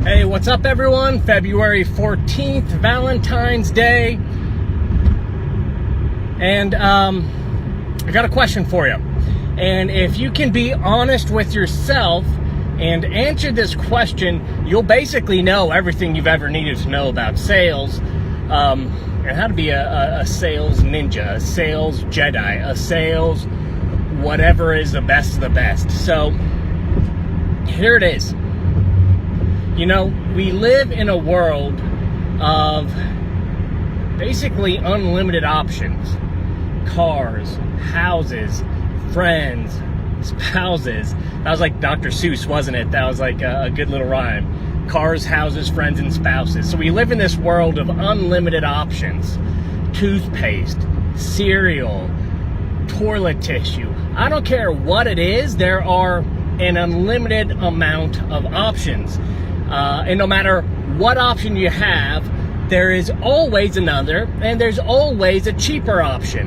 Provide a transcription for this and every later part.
Hey, what's up everyone? February 14th, Valentine's Day. And I got a question for you. And if you can be honest with yourself and answer this question, you'll basically know everything you've ever needed to know about sales, and how to be a sales ninja, a sales Jedi, a sales whatever is the best of the best. So here it is. You know, we live in a world of basically unlimited options. Cars, houses, friends, spouses. That was like Dr. Seuss, wasn't it? That was like a good little rhyme. Cars, houses, friends, and spouses. So we live in this world of unlimited options. Toothpaste, cereal, toilet tissue. I don't care what it is, there are an unlimited amount of options. And no matter what option you have, there is always another, and there's always a cheaper option.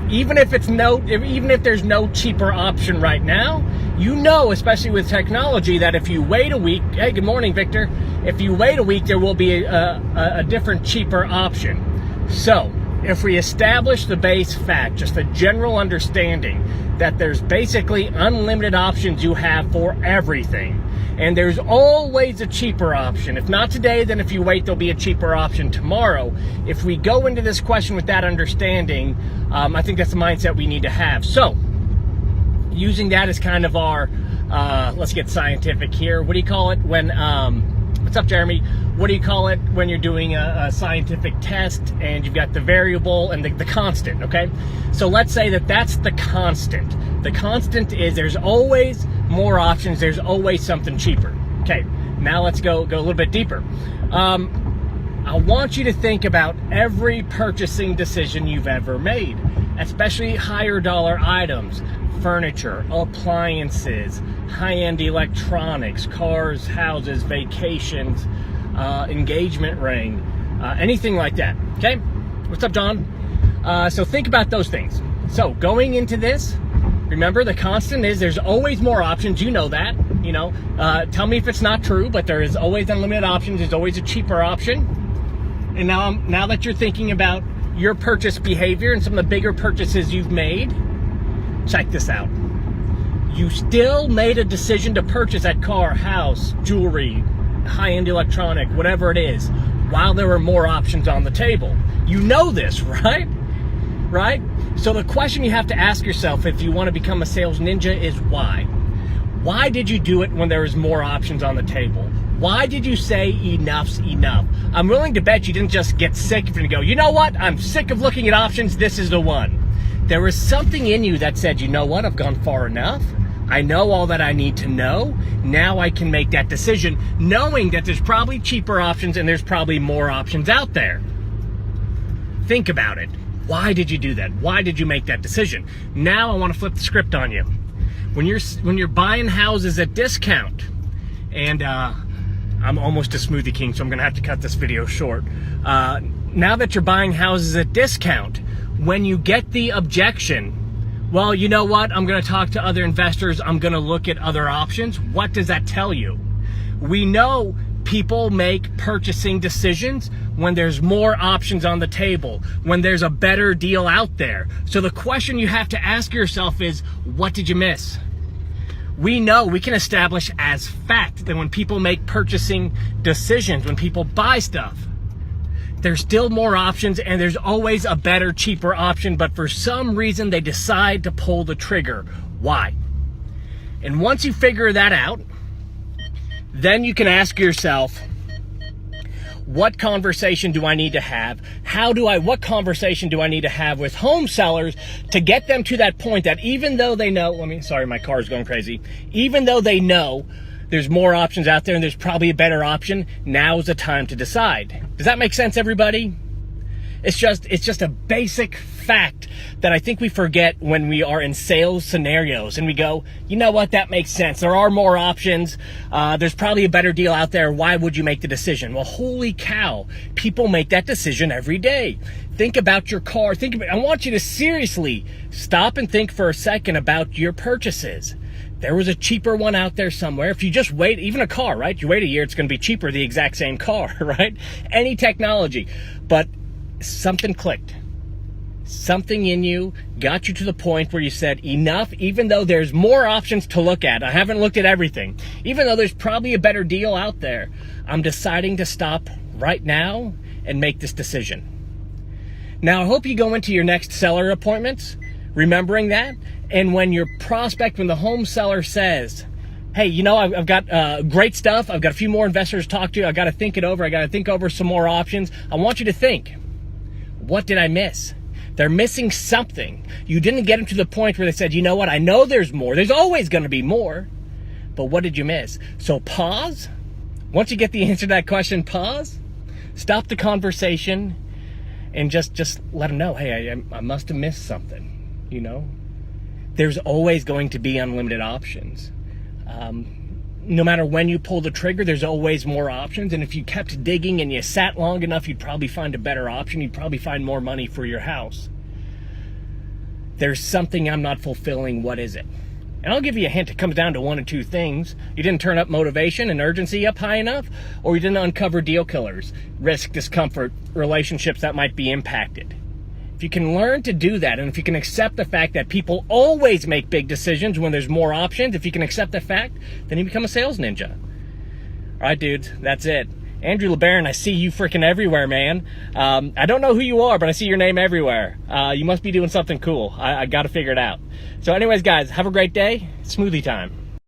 Even if there's no cheaper option right now, you know, especially with technology, that if you wait a week, hey, good morning, Victor. If you wait a week, there will be a different, cheaper option. So, if we establish the base fact, just a general understanding that there's basically unlimited options you have for everything, and there's always a cheaper option. If not today, then if you wait, there'll be a cheaper option tomorrow. If we go into this question with that understanding, I think that's the mindset we need to have. So, using that as kind of our, let's get scientific here. What do you call it when, what's up, Jeremy? What do you call it when you're doing a scientific test and you've got the variable and the constant, okay? So let's say that that's the constant. The constant is there's always more options, there's always something cheaper. Okay, now let's go a little bit deeper. I want you to think about every purchasing decision you've ever made, especially higher dollar items, furniture, appliances, high-end electronics, cars, houses, vacations, engagement ring, anything like that, okay? What's up, John? So think about those things. So going into this, remember the constant is there's always more options. You know that, you know. Tell me if it's not true, but there is always unlimited options. There's always a cheaper option. And now that you're thinking about your purchase behavior and some of the bigger purchases you've made, check this out. You still made a decision to purchase that car, house, jewelry, high-end electronic, whatever it is, while there were more options on the table. You know this, right? Right? So the question you have to ask yourself if you want to become a sales ninja is why? Why did you do it when there was more options on the table? Why did you say enough's enough? I'm willing to bet you didn't just get sick and go, you know what? I'm sick of looking at options. This is the one. There was something in you that said, you know what? I've gone far enough. I know all that I need to know. Now I can make that decision, knowing that there's probably cheaper options and there's probably more options out there. Think about it. Why did you do that? Why did you make that decision? Now I want to flip the script on you. When you're buying houses at discount, and I'm almost a smoothie king, so I'm gonna have to cut this video short. Now that you're buying houses at discount, when you get the objection, well, you know what? I'm going to talk to other investors. I'm going to look at other options. What does that tell you? We know people make purchasing decisions when there's more options on the table, when there's a better deal out there. So the question you have to ask yourself is, what did you miss? We know, we can establish as fact that when people make purchasing decisions, when people buy stuff, there's still more options and there's always a better, cheaper option, but for some reason they decide to pull the trigger. Why? And once you figure that out, then you can ask yourself, what conversation do I need to have? What conversation do I need to have with home sellers to get them to that point that even though they know, sorry, my car is going crazy. Even though they know there's more options out there and there's probably a better option, now's the time to decide. Does that make sense, everybody? It's just a basic fact that I think we forget when we are in sales scenarios and we go, you know what, that makes sense. There are more options. There's probably a better deal out there. Why would you make the decision? Well, holy cow, people make that decision every day. Think about your car. I want you to seriously stop and think for a second about your purchases. there was a cheaper one out there somewhere. If you just wait, even a car, right? You wait a year, it's going to be cheaper, the exact same car, right? Any technology. But something clicked. Something in you got you to the point where you said, enough, even though there's more options to look at. I haven't looked at everything. Even though there's probably a better deal out there, I'm deciding to stop right now and make this decision. Now, I hope you go into your next seller appointments remembering that. And when your prospect, when the home seller says, hey, you know, I've got great stuff. I've got a few more investors to talk to. I've got to think it over. I got to think over some more options. I want you to think, what did I miss? They're missing something. You didn't get them to the point where they said, you know what, I know there's more. There's always going to be more. But what did you miss? So pause. Once you get the answer to that question, pause. Stop the conversation and just let them know, hey, I must have missed something, you know? There's always going to be unlimited options. No matter when you pull the trigger, there's always more options. And if you kept digging and you sat long enough, you'd probably find a better option. You'd probably find more money for your house. There's something I'm not fulfilling. What is it? And I'll give you a hint. It comes down to one of two things. You didn't turn up motivation and urgency up high enough, or you didn't uncover deal killers, risk, discomfort, relationships that might be impacted. If you can learn to do that, and if you can accept the fact that people always make big decisions when there's more options, if you can accept the fact, then you become a sales ninja. All right, dudes, that's it. Andrew LeBaron, I see you freaking everywhere, man. I don't know who you are, but I see your name everywhere. You must be doing something cool. I got to figure it out. So anyways, guys, have a great day. Smoothie time.